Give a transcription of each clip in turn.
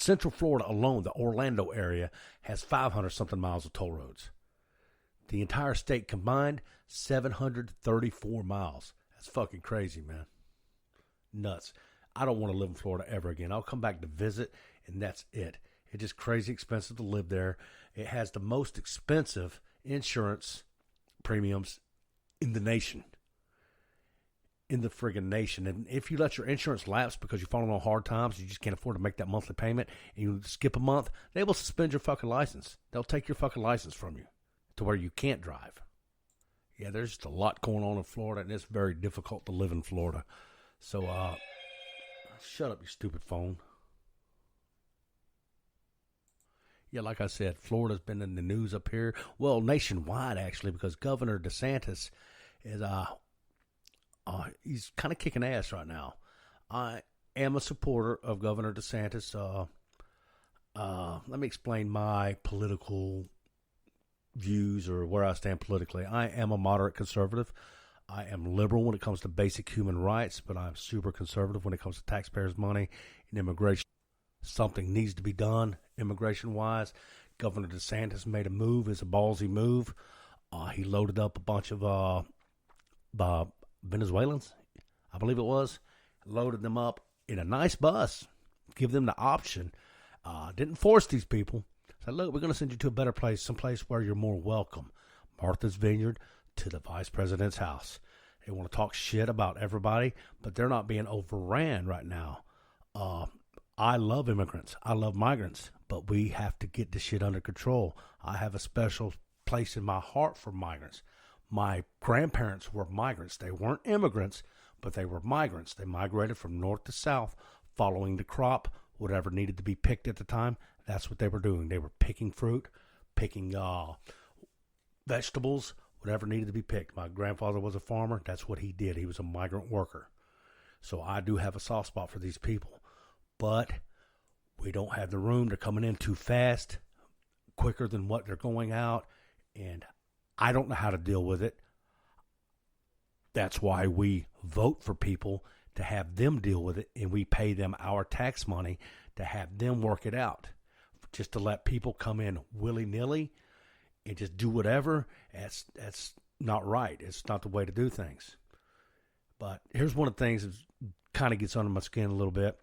Central Florida alone, the Orlando area, has 500 something miles of toll roads. The entire state combined, 734 miles. That's fucking crazy, man. Nuts. I don't want to live in Florida ever again. I'll come back to visit, and that's it. It's just crazy expensive to live there. It has the most expensive insurance premiums in the nation. In the friggin' nation. And if you let your insurance lapse because you're falling on hard times, you just can't afford to make that monthly payment, and you skip a month, they will suspend your fucking license. They'll take your fucking license from you to where you can't drive. Yeah, there's just a lot going on in Florida, and it's very difficult to live in Florida. So, shut up, you stupid phone. Yeah, like I said, Florida's been in the news up here. Well, nationwide, actually, because Governor DeSantis is, he's kind of kicking ass right now. I am a supporter of Governor DeSantis. Let me explain my political views or where I stand politically. I am a moderate conservative. I am liberal when it comes to basic human rights, but I'm super conservative when it comes to taxpayers' money and immigration. Something needs to be done immigration-wise. Governor DeSantis made a move. It's a ballsy move. He loaded up a bunch of Venezuelans, I believe it was, loaded them up in a nice bus, give them the option, didn't force these people, said, look, we're going to send you to a better place, someplace where you're more welcome. Martha's Vineyard to the vice president's house. They want to talk shit about everybody, but they're not being overran right now. I love immigrants. I love migrants, but we have to get this shit under control. I have a special place in my heart for migrants. My grandparents were migrants. They weren't immigrants, but they were migrants. They migrated from north to south, following the crop, whatever needed to be picked at the time. That's what they were doing. They were picking fruit, picking vegetables, whatever needed to be picked. My grandfather was a farmer. That's what he did. He was a migrant worker. So I do have a soft spot for these people. But we don't have the room. They're coming in too fast, quicker than what they're going out, and I don't know how to deal with it. That's why we vote for people to have them deal with it, and we pay them our tax money to have them work it out. Just to let people come in willy-nilly and just do whatever, that's not right. It's not the way to do things. But here's one of the things that kind of gets under my skin a little bit.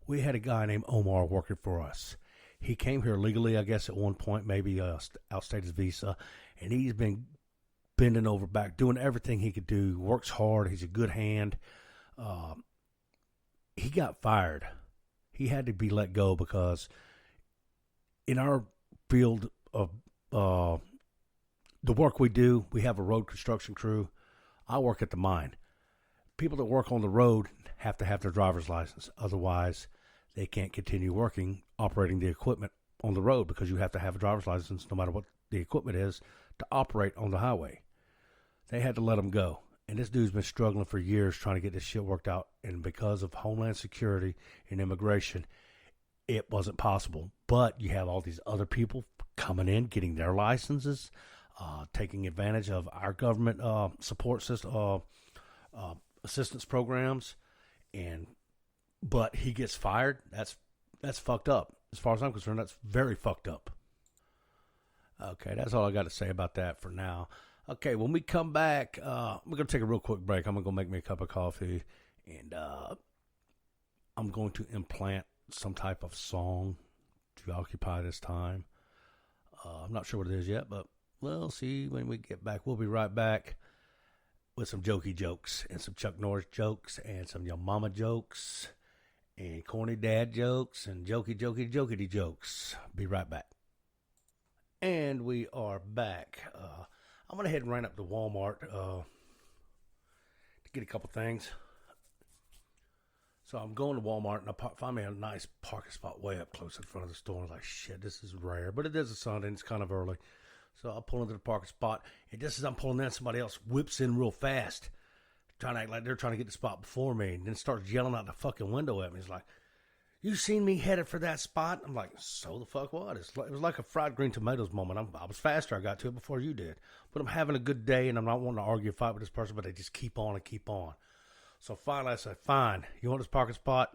We had a guy named Omar working for us. He came here legally, I guess, at one point, maybe outstayed his visa, and he's been bending over back, doing everything he could do, works hard, he's a good hand. He got fired. He had to be let go because in our field of the work we do, we have a road construction crew. I work at the mine. People that work on the road have to have their driver's license. Otherwise, they can't continue working, operating the equipment on the road because you have to have a driver's license no matter what the equipment is to operate on the highway. They had to let him go. And this dude's been struggling for years trying to get this shit worked out. And because of Homeland Security and immigration, it wasn't possible. But you have all these other people coming in, getting their licenses, taking advantage of our government support system, assistance programs, but he gets fired. That's fucked up. As far as I'm concerned, that's very fucked up. Okay, that's all I got to say about that for now. Okay, when we come back, we're going to take a real quick break. I'm going to go make me a cup of coffee, and I'm going to implant some type of song to occupy this time. I'm not sure what it is yet, but we'll see when we get back. We'll be right back with some jokey jokes and some Chuck Norris jokes and some Your Mama jokes and corny dad jokes and jokey jokes. Be right back. And we are back. I'm going to head and run up to Walmart to get a couple things. So I'm going to Walmart and I find me a nice parking spot way up close in front of the store. I'm like, shit, this is rare. But it is a Sunday and it's kind of early. So I pull into the parking spot. And just as I'm pulling in, somebody else whips in real fast, trying to act like they're trying to get the spot before me. And then starts yelling out the fucking window at me. He's like, you seen me headed for that spot? I'm like, so the fuck what? It was like a fried green tomatoes moment. I was faster. I got to it before you did. But I'm having a good day, and I'm not wanting to argue or fight with this person, but they just keep on and keep on. So finally I said, fine, you want this parking spot?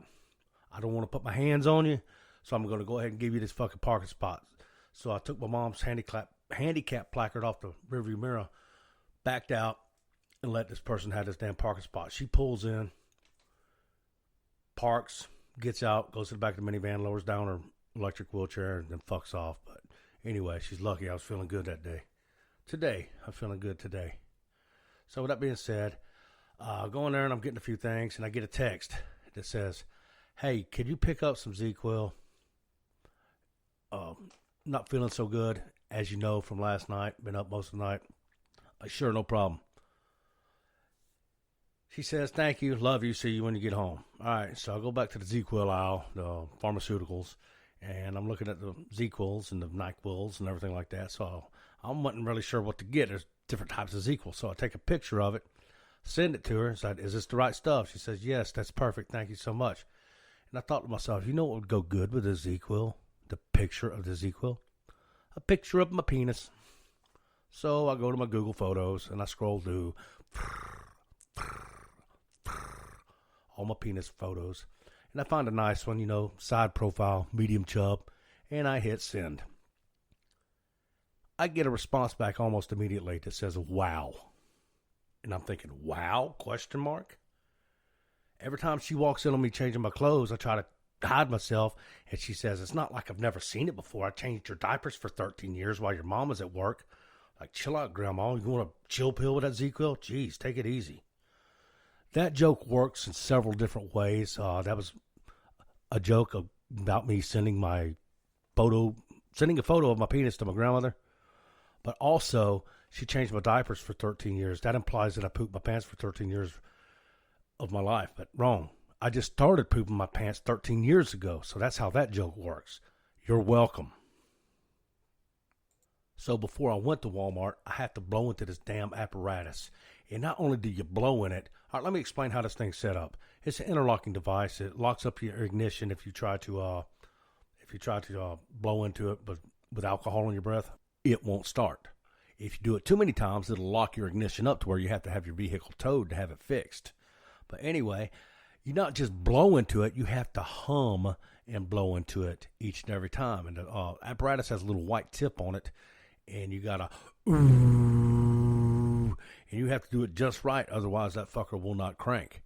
I don't want to put my hands on you, So I'm going to go ahead and give you this fucking parking spot. So I took my mom's handicap placard off the rearview mirror, backed out, and let this person have this damn parking spot. She pulls in, parks, gets out, goes to the back of the minivan, lowers down her electric wheelchair, and then fucks off. But anyway, she's lucky. I was feeling good that day. Today, I'm feeling good today. So with that being said, I go in there and I'm getting a few things, and I get a text that says, "Hey, could you pick up some ZQL? Not feeling so good, as you know from last night. Been up most of the night." Sure, no problem. She says, "Thank you, love you, see you when you get home." All right, so I go back to the ZQL aisle, the pharmaceuticals, and I'm looking at the ZQLs and the NyQuils and everything like that. So I wasn't really sure what to get. There's different types of ZQL. So I take a picture of it, send it to her, and say, "Is this the right stuff?" She says, "Yes, that's perfect. Thank you so much." And I thought to myself, you know what would go good with a ZQL? The picture of the ZQL? A picture of my penis. So I go to my Google Photos and I scroll through all my penis photos. And I find a nice one, side profile, medium chub, and I hit send. I get a response back almost immediately that says, "Wow." And I'm thinking, wow, question mark? Every time she walks in on me changing my clothes, I try to hide myself, and she says, "It's not like I've never seen it before. I changed your diapers for 13 years while your mom was at work." Like, chill out, Grandma. You want a chill pill with that ZQL? Jeez, take it easy. That joke works in several different ways. That was a joke about me sending a photo of my penis to my grandmother. But also, she changed my diapers for 13 years. That implies that I pooped my pants for 13 years of my life. But wrong. I just started pooping my pants 13 years ago. So that's how that joke works. You're welcome. So before I went to Walmart, I had to blow into this damn apparatus. And not only do you blow in it, all right, let me explain how this thing's set up. It's an interlocking device. It locks up your ignition if you try to blow into it, but with alcohol in your breath, it won't start. If you do it too many times, it'll lock your ignition up to where you have to have your vehicle towed to have it fixed. But anyway, you not just blow into it, you have to hum and blow into it each and every time. And the apparatus has a little white tip on it, and you gotta ooh, and you have to do it just right, otherwise that fucker will not crank.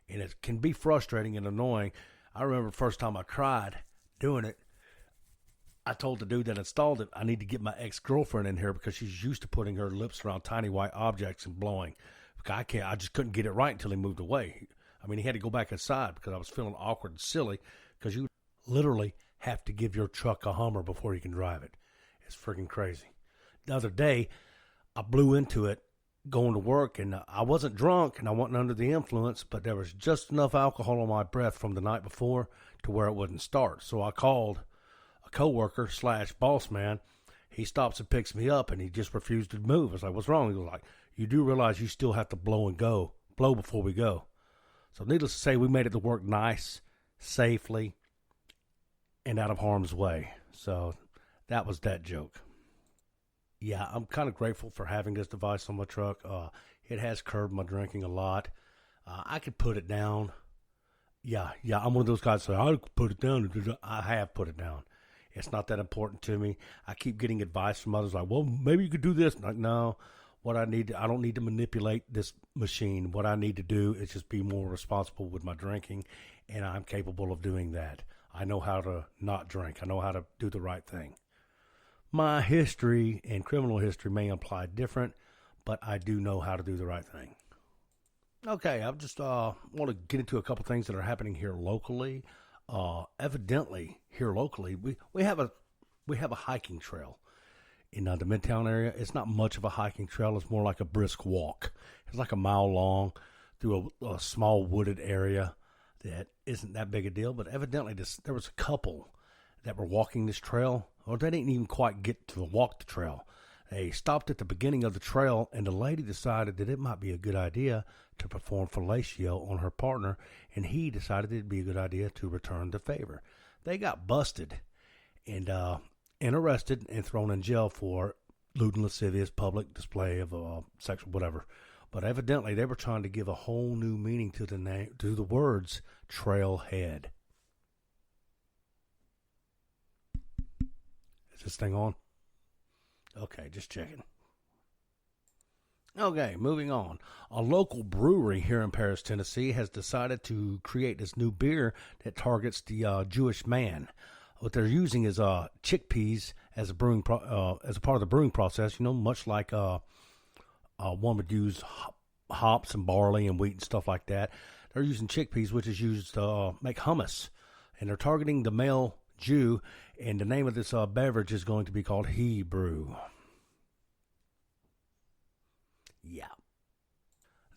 And it can be frustrating and annoying. I remember the first time I tried doing it, I told the dude that installed it, I need to get my ex-girlfriend in here because she's used to putting her lips around tiny white objects and blowing. I just couldn't get it right until he moved away. I mean, he had to go back inside because I was feeling awkward and silly, because you literally have to give your truck a Hummer before you can drive it. It's freaking crazy. The other day, I blew into it going to work, and I wasn't drunk and I wasn't under the influence, but there was just enough alcohol on my breath from the night before to where it wouldn't start. So I called a coworker / boss man. He stops and picks me up, and he just refused to move. I was like, "What's wrong?" He was like, "You do realize you still have to blow before we go." So needless to say, we made it to work nice, safely, and out of harm's way. So that was that joke. Yeah, I'm kind of grateful for having this device on my truck. It has curbed my drinking a lot. I could put it down. Yeah, I'm one of those guys that say, "I could put it down." I have put it down. It's not that important to me. I keep getting advice from others like, "Well, maybe you could do this." I'm like, no, I don't need to manipulate this machine. What I need to do is just be more responsible with my drinking, and I'm capable of doing that. I know how to not drink. I know how to do the right thing. My history and criminal history may imply different, but I do know how to do the right thing. Okay, I just want to get into a couple things that are happening here locally. Evidently, here locally, we have a hiking trail in the Midtown area. It's not much of a hiking trail. It's more like a brisk walk. It's like a mile long through a small wooded area that isn't that big a deal. But evidently, there was a couple that were walking this trail, or they didn't even quite get to walk the trail. They stopped at the beginning of the trail, and the lady decided that it might be a good idea to perform fellatio on her partner, and he decided it'd be a good idea to return the favor. They got busted and arrested and thrown in jail for lewd and lascivious public display of sexual whatever. But evidently, they were trying to give a whole new meaning to the words trailhead. this thing on? Okay, just checking. Okay, moving on. A local brewery here in Paris, Tennessee has decided to create this new beer that targets the Jewish man. What they're using is chickpeas as a as a part of the brewing process. Much like one would use hops and barley and wheat and stuff like that. They're using chickpeas, which is used to make hummus, and they're targeting the male Jew. And the name of this beverage is going to be called Hebrew. Yeah.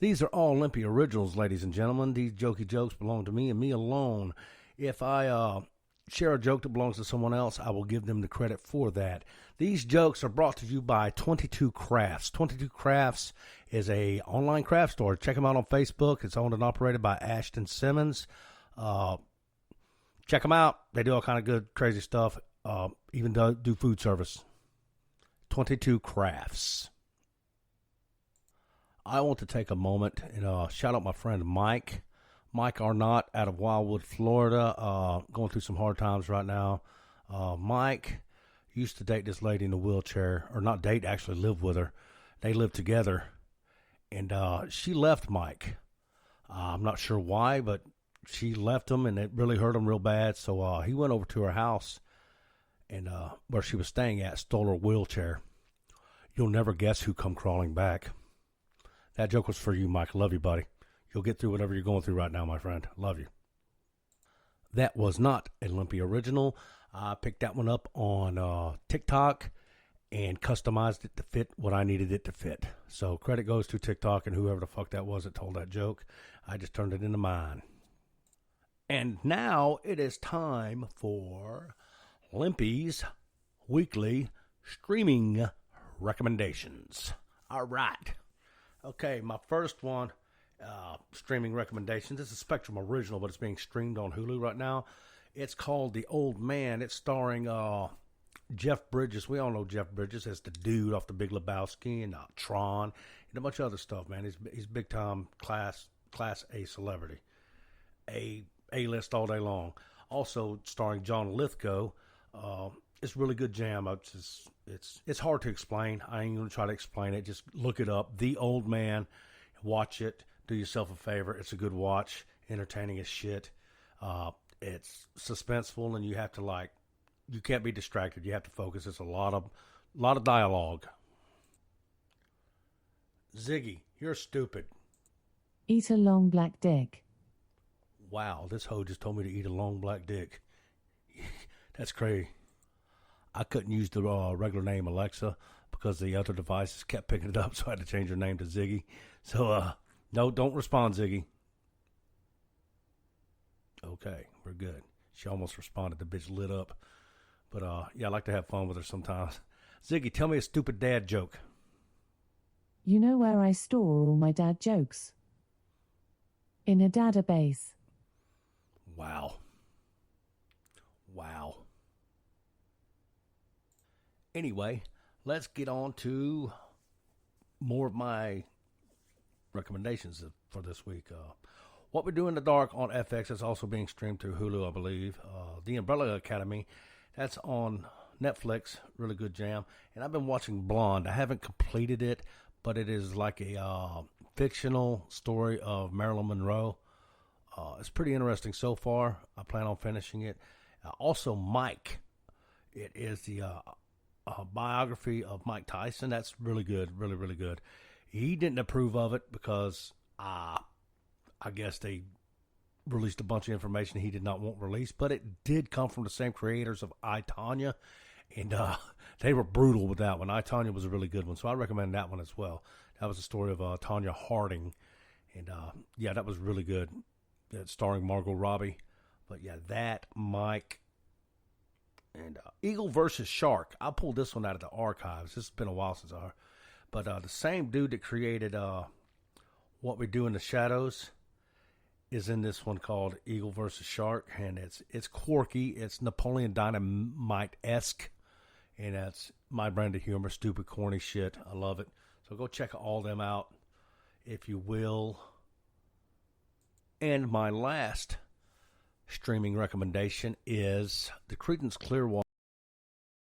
These are all Olympia originals, ladies and gentlemen. These jokey jokes belong to me and me alone. If I share a joke that belongs to someone else, I will give them the credit for that. These jokes are brought to you by 22 Crafts. 22 Crafts is a online craft store. Check them out on Facebook. It's owned and operated by Ashton Simmons. Check them out. They do all kind of good, crazy stuff. Even do food service. 22 Crafts. I want to take a moment and shout out my friend Mike Arnott out of Wildwood, Florida, going through some hard times right now. Mike used to date this lady in a wheelchair, or not date, actually live with her. They lived together, and she left Mike. I'm not sure why, but she left him, and it really hurt him real bad. So he went over to her house, and where she was staying at, stole her wheelchair. You'll never guess who come crawling back. That joke was for you, Mike. Love you, buddy. You'll get through whatever you're going through right now, my friend. Love you. That was not an Olympia original. I picked that one up on TikTok and customized it to fit what I needed it to fit. So credit goes to TikTok and whoever the fuck that was that told that joke. I just turned it into mine. And now it is time for Limpy's weekly streaming recommendations. All right. Okay, my first one, streaming recommendations. This is a Spectrum original, but it's being streamed on Hulu right now. It's called The Old Man. It's starring Jeff Bridges. We all know Jeff Bridges as the dude off The Big Lebowski and Tron and a bunch of other stuff, man. He's big time class A celebrity. A-list all day long. Also starring John Lithgow. It's a really good jam. It's hard to explain. I ain't going to try to explain it. Just look it up. The Old Man. Watch it. Do yourself a favor. It's a good watch. Entertaining as shit. It's suspenseful, and you have to you can't be distracted. You have to focus. It's a lot of dialogue. Ziggy, you're stupid. Eat a long black dick. Wow, this hoe just told me to eat a long black dick. That's crazy. I couldn't use the regular name Alexa because the other devices kept picking it up, so I had to change her name to Ziggy. So, no, don't respond, Ziggy. Okay, we're good. She almost responded. The bitch lit up. But, yeah, I like to have fun with her sometimes. Ziggy, tell me a stupid dad joke. You know where I store all my dad jokes? In a database. Wow. Wow. Anyway, let's get on to more of my recommendations for this week. What We Do in the Dark on FX is also being streamed through Hulu, I believe. The Umbrella Academy, that's on Netflix. Really good jam. And I've been watching Blonde. I haven't completed it, but it is like a fictional story of Marilyn Monroe. It's pretty interesting so far. I plan on finishing it. Also, Mike. It is the biography of Mike Tyson. That's really good. Really, really good. He didn't approve of it because I guess they released a bunch of information he did not want released, but it did come from the same creators of I, Tonya, and they were brutal with that one. I, Tonya was a really good one, so I recommend that one as well. That was the story of Tonya Harding, and yeah, that was really good. It's starring Margot Robbie. But yeah, that, Mike, and Eagle versus Shark. I pulled this one out of the archives. This has been a while since but the same dude that created What We Do in the Shadows is in this one called Eagle versus Shark, and it's quirky. It's Napoleon Dynamite-esque, and that's my brand of humor, stupid, corny shit. I love it. So go check all them out, if you will. And my last streaming recommendation is the Creedence Clearwater